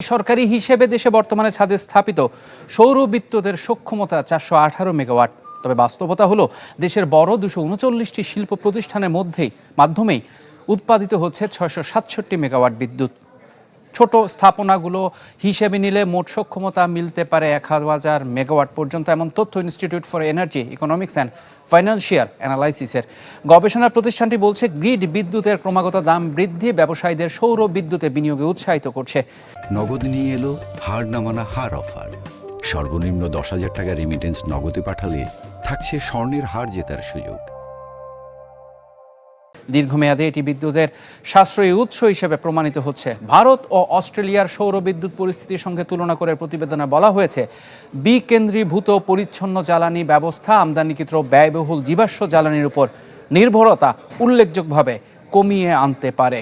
সরকারি হিসেবে দেশে বর্তমানে ছাদে স্থাপিত সৌর বিদ্যুতের সক্ষমতা 418 মেগাওয়াট। তবে বাস্তবতা হলো দেশের বড় 239টি শিল্প প্রতিষ্ঠানের মাধ্যমেই উৎপাদিত হচ্ছে 667 মেগাওয়াট বিদ্যুৎ। ছোট স্থাপনাগুলো হিসেবে নিলে মোট সক্ষমতা মিলতে পারে 1000 মেগাওয়াট পর্যন্ত, এমন তথ্য Institute for Energy Economics and Financial অ্যানালাইসিসের গবেষণা প্রতিষ্ঠানটি বলছে, গ্রিড বিদ্যুতের ক্রমাগত দাম বৃদ্ধি ব্যবসায়ীদের সৌর বিদ্যুতে বিনিয়োগে উৎসাহিত করছে। নগদ নিয়ে এলো হার না মানা হার অফার। সর্বনিম্ন 10,000 টাকা রেমিটেন্স নগদে পাঠালে থাকছে স্বর্ণের হার জেতার সুযোগ। দীর্ঘমেয়াদে এটি বিদ্যুতের সাশ্রয়ী উৎস হিসেবে প্রমাণিত হচ্ছে। ভারত ও অস্ট্রেলিয়ার সৌর বিদ্যুৎ পরিস্থিতির সঙ্গে তুলনা করে প্রতিবেদনে বলা হয়েছে, বিকেন্দ্রীভূত পরিচ্ছন্ন জ্বালানি ব্যবস্থা আমদানিকৃত ব্যয়বহুল জীবাশ্ম জ্বালানির উপর নির্ভরতা উল্লেখযোগ্যভাবে কমিয়ে আনতে পারে।